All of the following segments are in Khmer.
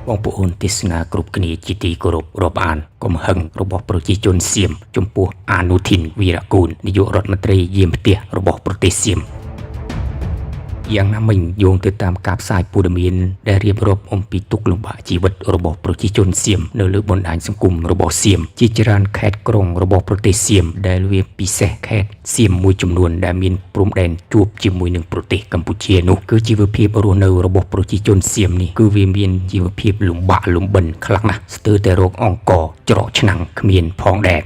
បងប្អូនទេសនាគ្រប់គ្នាជាទីគោរពរាប់អានកំហឹងរបស់ប្រជាជនសៀមចំពោះអនុทิនវីរៈគូលនាយករដ្ឋមន្ត្រីយាមផ្ទះរបស់ប្រទេសសៀមយ៉ាងណាមិញយោងទៅតាមការផ្សាយព័ត៌មានដែលរៀបរាប់អំពីទុក្ខលំបាកជីវិតរបស់ប្រជាជនសៀមនៅលើបណ្ដាញសង្គមរបស់សៀមជាច្រើនខេត្តក្រុងរបស់ប្រទេសសៀមដែលវាពិសេសខេត្តសៀមមួយចំនួនដែលមានព្រំដែនជួបជាមួយនឹងប្រទេសកម្ពុជានោះគឺជីវភាពរស់នៅរបស់ប្រជាជនសៀមនេះគឺវាមានជីវភាពលំបាកលំបិនខ្លាំងណាស់ស្ទើរតែរោគអង្គច្រកឆ្នាំងគ្មានផងដែរ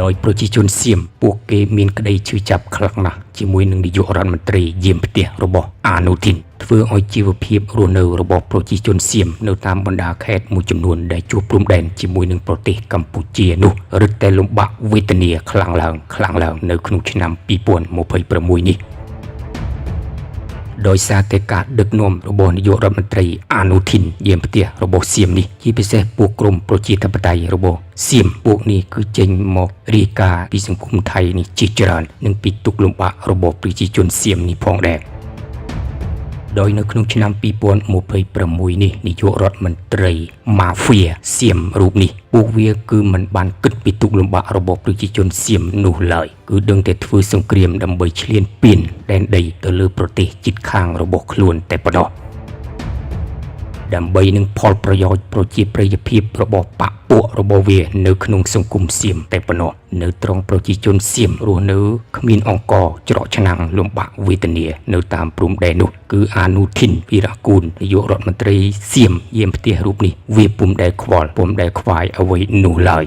ដោយប្រជាជនសៀមពួកគេមានក្តីឈឺចាប់ខ្លាំងណាស់ជាមួយនឹងនាយករដ្ឋមន្ត្រីយាមផ្ទះរបស់អនុทิនធ្វើឲ្យជីវភាពរស់នៅរបស់ប្រជាជនសៀមនៅតាមបណ្ដាខេត្តមួយចំនួនដែលជួបព្រំដែនជាមួយនឹងប្រទេសកម្ពុជានោះរឹតតែលំបាកវេទនាខ្លាំងឡើងនៅក្នុងឆ្នាំ2026នេះដោយសារតែការដឹកនាំរបស់នាយករដ្ឋមន្ត្រីអនុทิនយាមផ្ទះរបស់សៀមនេះជាពិសេសពួកក្រុមប្រជាធិបតេយ្យរបស់សៀមពួកនេះគឺចេញមករាយការណ៍ពីសង្គមថៃនេះជាច្រើននិងពីទុក្ខលំបាករបស់ប្រជាជនសៀមនេះផងដែរដោយនៅក្នុងឆ្នាំ2026នេះនាយករដ្ឋមន្ត្រីម៉ាហ្វៀសៀមរូបនេះពួកវាគឺមិនបានគិតពីទុក្ខលំបាករបស់ប្រជាជនសៀមនោះឡើយគឺដឹងតែធ្វើសង្គ្រាមដើម្បីឈ្លានពានដែនដីទៅលើប្រទេសជិតខាងរបស់ខ្លួនតែប៉ុណ្ណោះដើម្បីនឹងផលប្រយោជន៍ប្រជាប្រិយភាពរបស់បកពួករបស់វានៅក្នុងសង្គមសៀមតែប៉ុណ្ណោះនៅត្រង់ប្រជាជនសៀមរស់នៅគ្មានអង្គច្រកឆ្នាំងលំបាកវេទនានៅតាមព្រំដែននោះគឺអនុทินវីរៈគូលនាយករដ្ឋមន្ត្រីសៀមយាមផ្ទះរូបនេះវាពុំដែលខ្វល់ពុំដែលខ្វាយអ្វីនោះឡើយ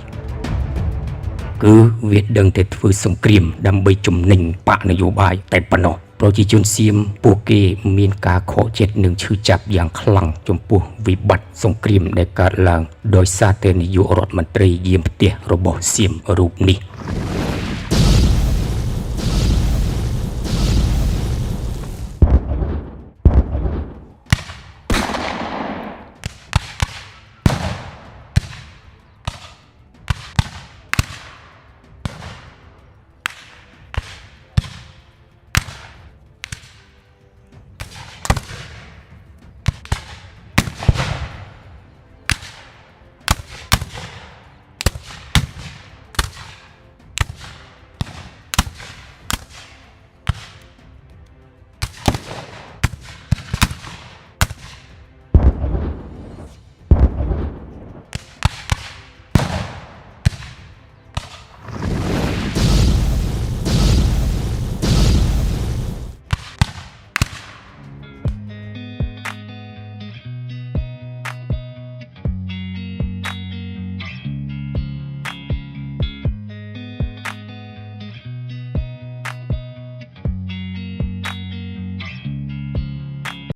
គឺវាដឹងតែធ្វើសង្គ្រាមដើម្បីជំនិញបកនយោបាយតែប៉ុណ្ណោះប្រជាជនសៀមពួកគេមានការខកចិត្តនិងឈឺចាប់យ៉ាងខ្លាំងចំពោះវិបត្តិសង្គ្រាមដែលកើតឡើងដោយសារតែនាយករដ្ឋមន្ត្រីយាមផ្ទះរបស់សៀមរូបនេះ